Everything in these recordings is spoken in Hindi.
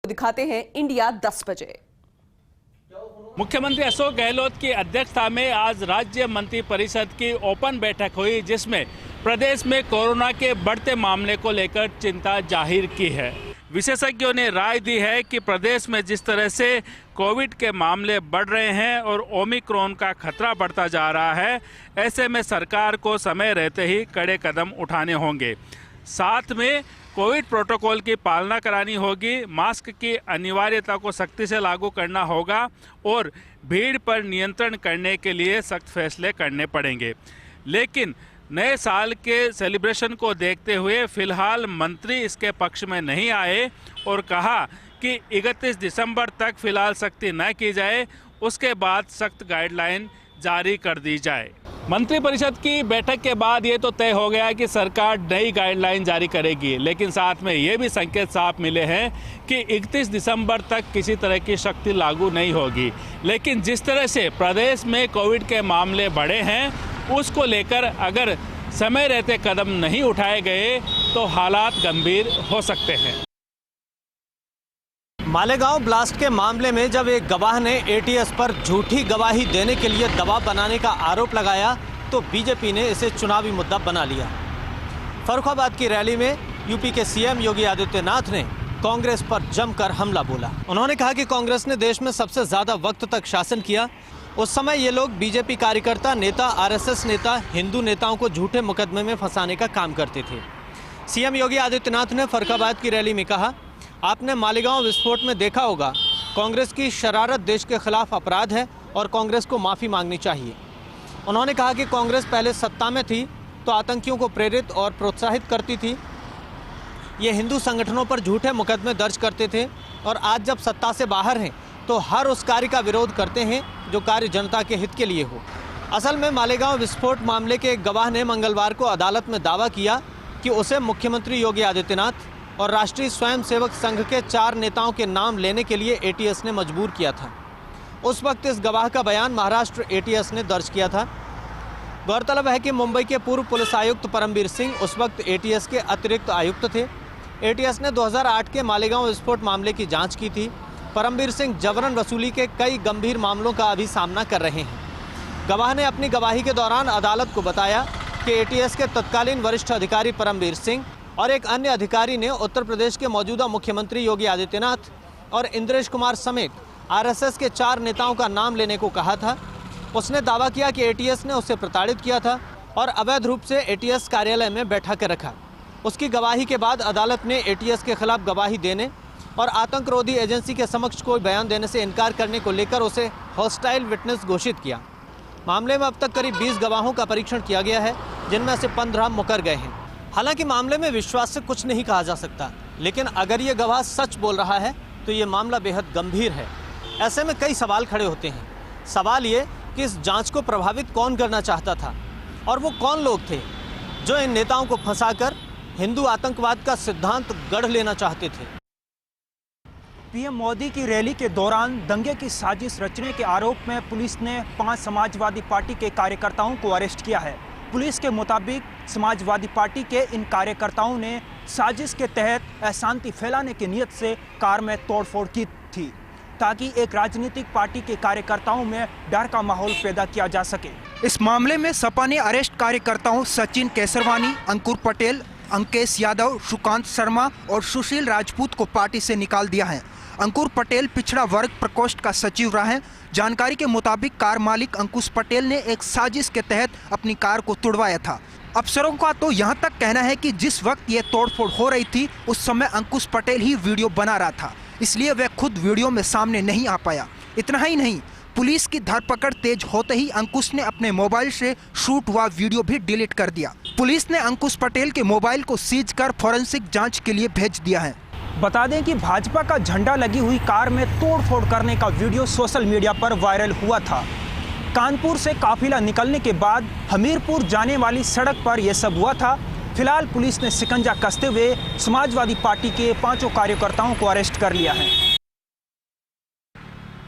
दिखाते हैं इंडिया 10 बजे। मुख्यमंत्री अशोक गहलोत की अध्यक्षता में आज राज्य मंत्रिपरिषद की ओपन बैठक हुई, जिसमें प्रदेश में कोरोना के बढ़ते मामले को लेकर चिंता जाहिर की है। विशेषज्ञों ने राय दी है कि प्रदेश में जिस तरह से कोविड के मामले बढ़ रहे हैं और ओमिक्रॉन का खतरा बढ़ता जा रहा है, ऐसे में सरकार को समय रहते ही कड़े कदम उठाने होंगे। साथ में कोविड प्रोटोकॉल की पालना करानी होगी, मास्क की अनिवार्यता को सख्ती से लागू करना होगा और भीड़ पर नियंत्रण करने के लिए सख्त फैसले करने पड़ेंगे। लेकिन नए साल के सेलिब्रेशन को देखते हुए फिलहाल मंत्री इसके पक्ष में नहीं आए और कहा कि 31 दिसंबर तक फिलहाल सख्ती न की जाए, उसके बाद सख्त गाइडलाइन जारी कर दी जाए। मंत्रिपरिषद की बैठक के बाद ये तो तय हो गया कि सरकार नई गाइडलाइन जारी करेगी, लेकिन साथ में ये भी संकेत साफ मिले हैं कि 31 दिसंबर तक किसी तरह की सख्ती लागू नहीं होगी। लेकिन जिस तरह से प्रदेश में कोविड के मामले बढ़े हैं, उसको लेकर अगर समय रहते कदम नहीं उठाए गए तो हालात गंभीर हो सकते हैं। मालेगांव ब्लास्ट के मामले में जब एक गवाह ने एटीएस पर झूठी गवाही देने के लिए दबाव बनाने का आरोप लगाया तो बीजेपी ने इसे चुनावी मुद्दा बना लिया। फर्रुखाबाद की रैली में यूपी के सीएम योगी आदित्यनाथ ने कांग्रेस पर जमकर हमला बोला। उन्होंने कहा कि कांग्रेस ने देश में सबसे ज्यादा वक्त तक शासन किया। उस समय ये लोग बीजेपी कार्यकर्ता, नेता, आरएसएस नेता, हिंदू नेताओं को झूठे मुकदमे में फंसाने का काम करते थे। सीएम योगी आदित्यनाथ ने फर्रुखाबाद की रैली में कहा, आपने मालेगांव विस्फोट में देखा होगा, कांग्रेस की शरारत देश के खिलाफ अपराध है और कांग्रेस को माफ़ी मांगनी चाहिए। उन्होंने कहा कि कांग्रेस पहले सत्ता में थी तो आतंकियों को प्रेरित और प्रोत्साहित करती थी, ये हिंदू संगठनों पर झूठे मुकदमे दर्ज करते थे और आज जब सत्ता से बाहर हैं तो हर उस कार्य का विरोध करते हैं जो कार्य जनता के हित के लिए हो। असल में मालेगांव विस्फोट मामले के एक गवाह ने मंगलवार को अदालत में दावा किया कि उसे मुख्यमंत्री योगी आदित्यनाथ और राष्ट्रीय स्वयंसेवक संघ के 4 नेताओं के नाम लेने के लिए एटीएस ने मजबूर किया था। उस वक्त इस गवाह का बयान महाराष्ट्र एटीएस ने दर्ज किया था। गौरतलब है कि मुंबई के पूर्व पुलिस आयुक्त परमबीर सिंह उस वक्त एटीएस के अतिरिक्त आयुक्त थे। एटीएस ने 2008 के मालेगांव विस्फोट मामले की जांच की थी। परमबीर सिंह जबरन वसूली के कई गंभीर मामलों का अभी सामना कर रहे हैं। गवाह ने अपनी गवाही के दौरान अदालत को बताया कि एटीएस के तत्कालीन वरिष्ठ अधिकारी परमबीर सिंह और एक अन्य अधिकारी ने उत्तर प्रदेश के मौजूदा मुख्यमंत्री योगी आदित्यनाथ और इंद्रेश कुमार समेत आरएसएस के 4 नेताओं का नाम लेने को कहा था। उसने दावा किया कि एटीएस ने उसे प्रताड़ित किया था और अवैध रूप से एटीएस कार्यालय में बैठा कर रखा। उसकी गवाही के बाद अदालत ने एटीएस के खिलाफ गवाही देने और आतंकरोधी एजेंसी के समक्ष कोई बयान देने से इनकार करने को लेकर उसे हॉस्टाइल विटनेस घोषित किया। मामले में अब तक करीब 20 गवाहों का परीक्षण किया गया है, जिनमें से 15 मुकर गए हैं। हालांकि मामले में विश्वास से कुछ नहीं कहा जा सकता, लेकिन अगर ये गवाह सच बोल रहा है तो ये मामला बेहद गंभीर है। ऐसे में कई सवाल खड़े होते हैं। सवाल ये कि इस जांच को प्रभावित कौन करना चाहता था और वो कौन लोग थे जो इन नेताओं को फंसाकर हिंदू आतंकवाद का सिद्धांत गढ़ लेना चाहते थे। पीएम मोदी की रैली के दौरान दंगे की साजिश रचने के आरोप में पुलिस ने 5 समाजवादी पार्टी के कार्यकर्ताओं को अरेस्ट किया है। पुलिस के मुताबिक समाजवादी पार्टी के इन कार्यकर्ताओं ने साजिश के तहत अशांति फैलाने की नीयत से कार में तोड़फोड़ की थी, ताकि एक राजनीतिक पार्टी के कार्यकर्ताओं में डर का माहौल पैदा किया जा सके। इस मामले में सपा ने अरेस्ट कार्यकर्ताओं सचिन केसरवानी, अंकुर पटेल, अंकेश यादव, सुकांत शर्मा और सुशील राजपूत को पार्टी से निकाल दिया है। अंकुर पटेल पिछड़ा वर्ग प्रकोष्ठ का सचिव रहा है। जानकारी के मुताबिक कार मालिक अंकुश पटेल ने एक साजिश के तहत अपनी कार को तुड़वाया था। अफसरों का तो यहां तक कहना है कि जिस वक्त ये तोड़फोड़ हो रही थी उस समय अंकुश पटेल ही वीडियो बना रहा था, इसलिए वह खुद वीडियो में सामने नहीं आ पाया। इतना ही नहीं, पुलिस की धरपकड़ तेज होते ही अंकुश ने अपने मोबाइल से शूट हुआ वीडियो भी डिलीट कर दिया। पुलिस ने अंकुश पटेल के मोबाइल को सीज कर फॉरेंसिक जांच के लिए भेज दिया है। बता दें कि भाजपा का झंडा लगी हुई कार में तोड़फोड़ करने का वीडियो सोशल मीडिया पर वायरल हुआ था। कानपुर से काफिला निकलने के बाद हमीरपुर जाने वाली सड़क पर यह सब हुआ था। फिलहाल पुलिस ने शिकंजा कसते हुए समाजवादी पार्टी के 5 कार्यकर्ताओं को अरेस्ट कर लिया है।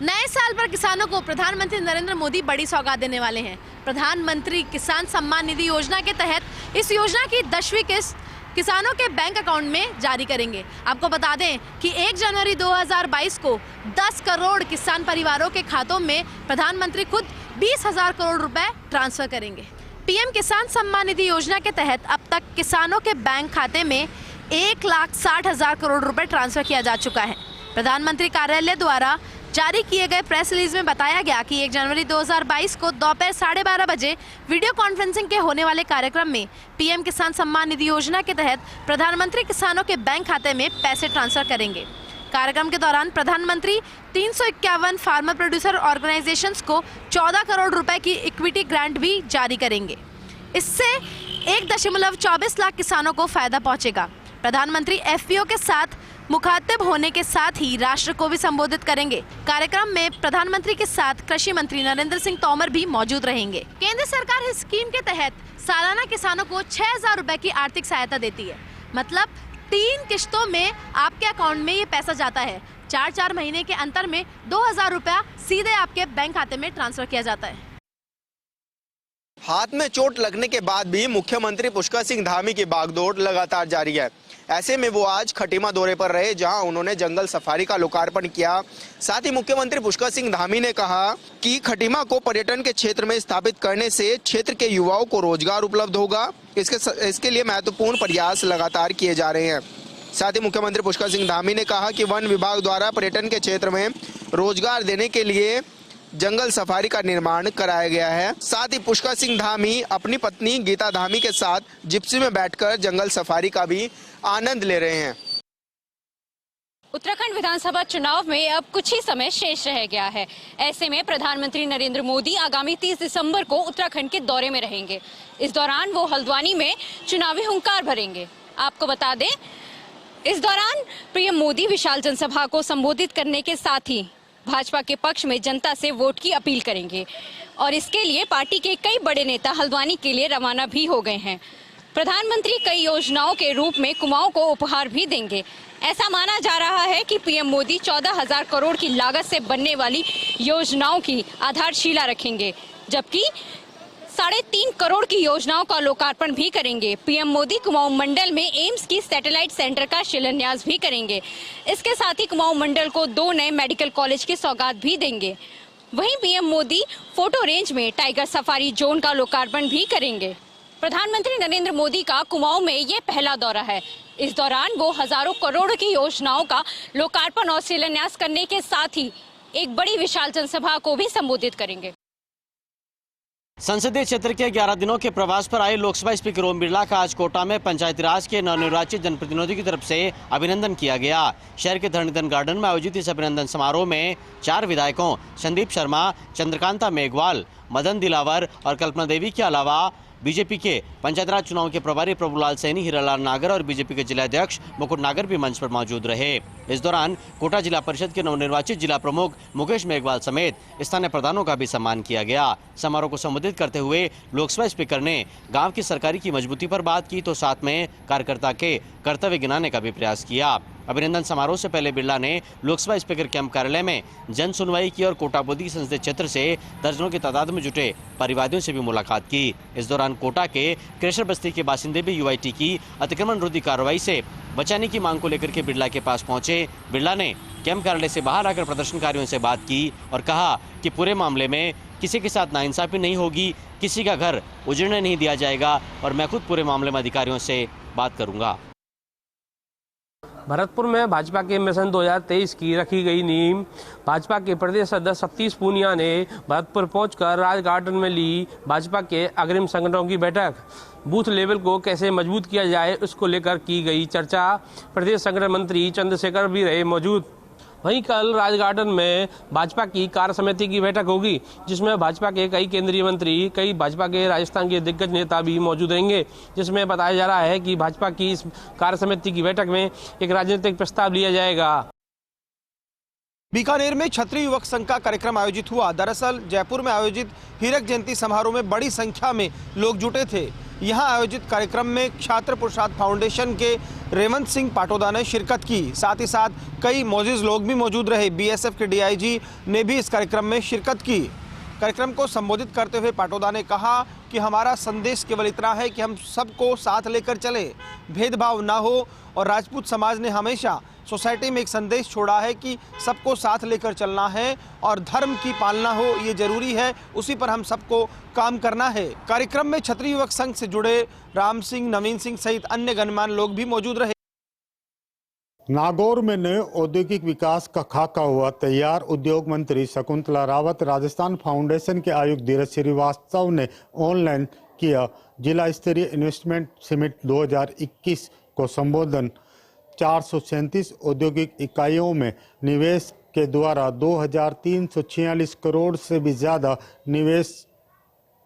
नए साल पर किसानों को प्रधानमंत्री नरेंद्र मोदी बड़ी सौगात देने वाले हैं। प्रधानमंत्री किसान सम्मान निधि योजना के तहत इस योजना की 10वीं किस्त किसानों के बैंक अकाउंट में जारी करेंगे। आपको बता दें कि 1 जनवरी 2022 को 10 करोड़ किसान परिवारों के खातों में प्रधानमंत्री खुद 20,000 करोड़ रुपए ट्रांसफर करेंगे। पीएम किसान सम्मान निधि योजना के तहत अब तक किसानों के बैंक खाते में 1,60,000 करोड़ रुपए ट्रांसफर किया जा चुका है। प्रधानमंत्री कार्यालय द्वारा जारी किए गए प्रेस रिलीज में बताया गया कि 1 जनवरी 2022 को दोपहर 12:30 बजे वीडियो कॉन्फ्रेंसिंग के होने वाले कार्यक्रम में पीएम किसान सम्मान निधि योजना के तहत प्रधानमंत्री किसानों के बैंक खाते में पैसे ट्रांसफर करेंगे। कार्यक्रम के दौरान प्रधानमंत्री 351 फार्मर प्रोड्यूसर ऑर्गेनाइजेशंस को 14 करोड़ रुपए की इक्विटी ग्रांट भी जारी करेंगे। इससे 1.24 लाख किसानों को फायदा पहुंचेगा। प्रधानमंत्री एफपीओ के साथ मुखातिब होने के साथ ही राष्ट्र को भी संबोधित करेंगे। कार्यक्रम में प्रधानमंत्री के साथ कृषि मंत्री नरेंद्र सिंह तोमर भी मौजूद रहेंगे। केंद्र सरकार इस स्कीम के तहत सालाना किसानों को 6,000 रुपए की आर्थिक सहायता देती है। मतलब 3 किश्तों में आपके अकाउंट में ये पैसा जाता है। 4-4 महीने के अंतर में 2,000 रुपया सीधे आपके बैंक खाते में ट्रांसफर किया जाता है। हाथ में चोट लगने के बाद भी मुख्यमंत्री पुष्कर सिंह धामी की बागडोर लगातार जारी है। ऐसे में वो आज खटीमा दौरे पर रहे, जहां उन्होंने जंगल सफारी का लोकार्पण किया। साथ ही मुख्यमंत्री पुष्कर सिंह धामी ने कहा कि खटीमा को पर्यटन के क्षेत्र में स्थापित करने से क्षेत्र के युवाओं को रोजगार उपलब्ध होगा। इसके लिए महत्वपूर्ण प्रयास लगातार किए जा रहे हैं। साथ ही मुख्यमंत्री पुष्कर सिंह धामी ने कहा कि वन विभाग द्वारा पर्यटन के क्षेत्र में रोजगार देने के लिए जंगल सफारी का निर्माण कराया गया है। साथ ही पुष्कर सिंह धामी अपनी पत्नी गीता धामी के साथ जिप्सी में बैठकर जंगल सफारी का भी आनंद ले रहे हैं। उत्तराखंड विधानसभा चुनाव में अब कुछ ही समय शेष रह गया है। ऐसे में प्रधानमंत्री नरेंद्र मोदी आगामी 30 दिसंबर को उत्तराखंड के दौरे में रहेंगे। इस दौरान वो हल्द्वानी में चुनावी हुंकार भरेंगे। आपको बता दें, इस दौरान पीएम मोदी विशाल जनसभा को संबोधित करने के साथ ही भाजपा के पक्ष में जनता से वोट की अपील करेंगे और इसके लिए पार्टी के कई बड़े नेता हल्द्वानी के लिए रवाना भी हो गए हैं। प्रधानमंत्री कई योजनाओं के रूप में कुमाऊं को उपहार भी देंगे। ऐसा माना जा रहा है कि पीएम मोदी 14,000 करोड़ की लागत से बनने वाली योजनाओं की आधारशिला रखेंगे, जबकि 3.5 करोड़ की योजनाओं का लोकार्पण भी करेंगे। पीएम मोदी कुमाऊं मंडल में एम्स की सैटेलाइट सेंटर का शिलान्यास भी करेंगे। इसके साथ ही कुमाऊं मंडल को 2 नए मेडिकल कॉलेज की सौगात भी देंगे। वहीं पीएम मोदी फोटो रेंज में टाइगर सफारी जोन का लोकार्पण भी करेंगे। प्रधानमंत्री नरेंद्र मोदी का कुमाऊं में ये पहला दौरा है। इस दौरान वो हजारों करोड़ की योजनाओं का लोकार्पण और शिलान्यास करने के साथ ही एक बड़ी विशाल जनसभा को भी संबोधित करेंगे। संसदीय क्षेत्र के 11 दिनों के प्रवास पर आए लोकसभा स्पीकर ओम बिरला का आज कोटा में पंचायती राज के नवनिर्वाचित जनप्रतिनिधियों की तरफ से अभिनंदन किया गया। शहर के धरणीधर गार्डन में आयोजित इस अभिनंदन समारोह में 4 विधायकों संदीप शर्मा, चंद्रकांता मेघवाल, मदन दिलावर और कल्पना देवी के अलावा बीजेपी के पंचायतराज चुनाव के प्रभारी प्रभुलाल सैनी, हीरालाल नागर और बीजेपी के जिलाध्यक्ष मुकुट नागर भी मंच पर मौजूद रहे। इस दौरान कोटा जिला परिषद के नवनिर्वाचित जिला प्रमुख मुकेश मेघवाल समेत स्थानीय प्रधानों का भी सम्मान किया गया। समारोह को संबोधित करते हुए लोकसभा स्पीकर ने गांव की सरकारी की मजबूती पर बात की तो साथ में कार्यकर्ता के कर्तव्य गिनाने का भी प्रयास किया। अभिनंदन समारोह से पहले बिरला ने लोकसभा स्पीकर कैंप कार्यालय में जन सुनवाई की और कोटा बोदी संसदीय क्षेत्र से दर्जनों की तादाद में जुटे परिवादियों से भी मुलाकात की। इस दौरान कोटा के क्रेशर बस्ती के बासिंदे भी यूआईटी की अतिक्रमण रोधी कार्रवाई से बचाने की मांग को लेकर के बिरला के पास पहुंचे। बिरला ने कैंप कार्यालय से बाहर आकर प्रदर्शनकारियों से बात की और कहा कि पूरे मामले में किसी के साथ नाइंसाफी नहीं होगी, किसी का घर उजड़ने नहीं दिया जाएगा और मैं खुद पूरे मामले में अधिकारियों से बात करूंगा। भरतपुर में भाजपा के मिशन 2023 की रखी गई नींव। भाजपा के प्रदेश अध्यक्ष सतीश पूनिया ने भरतपुर पहुंचकर राज गार्डन में ली भाजपा के अग्रिम संगठनों की बैठक। बूथ लेवल को कैसे मजबूत किया जाए उसको लेकर की गई चर्चा। प्रदेश संगठन मंत्री चंद्रशेखर भी रहे मौजूद। वहीं कल राज गार्डन में भाजपा की कार्य समिति की बैठक होगी, जिसमें भाजपा के कई केंद्रीय मंत्री, कई भाजपा के राजस्थान के दिग्गज नेता भी मौजूद रहेंगे। जिसमें बताया जा रहा है कि भाजपा की इस कार्य समिति की बैठक में एक राजनीतिक प्रस्ताव लिया जाएगा। बीकानेर में क्षत्रिय युवक संघ का कार्यक्रम आयोजित हुआ। दरअसल जयपुर में आयोजित हीरक जयंती समारोह में बड़ी संख्या में लोग जुटे थे। यहां आयोजित कार्यक्रम में छात्र प्रसाद फाउंडेशन के रेवंत सिंह पाटोदा ने शिरकत की। साथ ही साथ कई मोजिज लोग भी मौजूद रहे। बीएसएफ के डीआईजी ने भी इस कार्यक्रम में शिरकत की। कार्यक्रम को संबोधित करते हुए पाटोदा ने कहा कि हमारा संदेश केवल इतना है कि हम सबको साथ लेकर चलें, भेदभाव ना हो। और राजपूत समाज ने हमेशा सोसाइटी में एक संदेश छोड़ा है कि सबको साथ लेकर चलना है और धर्म की पालना हो, ये जरूरी है, उसी पर हम सबको काम करना है। कार्यक्रम में क्षत्रिय युवक संघ से जुड़े राम सिंह, नवीन सिंह सहित अन्य गणमान्य लोग भी मौजूद रहे। नागौर में नए औद्योगिक विकास का खाका हुआ तैयार। उद्योग मंत्री शकुंतला रावत, राजस्थान फाउंडेशन के आयुक्त धीरज श्रीवास्तव ने ऑनलाइन किया जिला स्तरीय इन्वेस्टमेंट समिट 2021 को संबोधन। 437 औद्योगिक इकाइयों में निवेश के द्वारा 2346 करोड़ से भी ज़्यादा निवेश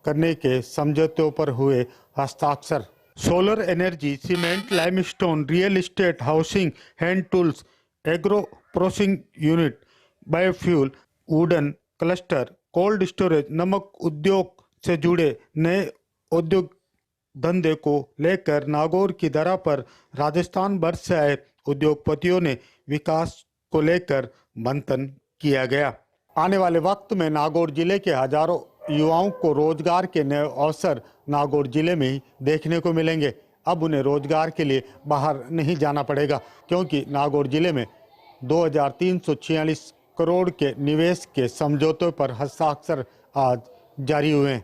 करने के समझौतों पर हुए हस्ताक्षर। Solar energy, cement, limestone, real estate, housing, hand tools, agro processing unit, biofuel, wooden cluster, cold storage, नमक उद्योग से जुड़े नए उद्योग धंधे को लेकर नागौर की धरा पर राजस्थान भर से आए उद्योगपतियों ने विकास को लेकर मंथन किया गया। आने वाले वक्त में नागौर जिले के हजारों युवाओं को रोजगार के नए अवसर नागौर जिले में ही देखने को मिलेंगे। अब उन्हें रोजगार के लिए बाहर नहीं जाना पड़ेगा, क्योंकि नागौर जिले में 2346 करोड़ के निवेश के समझौतों पर हस्ताक्षर आज जारी हुए हैं।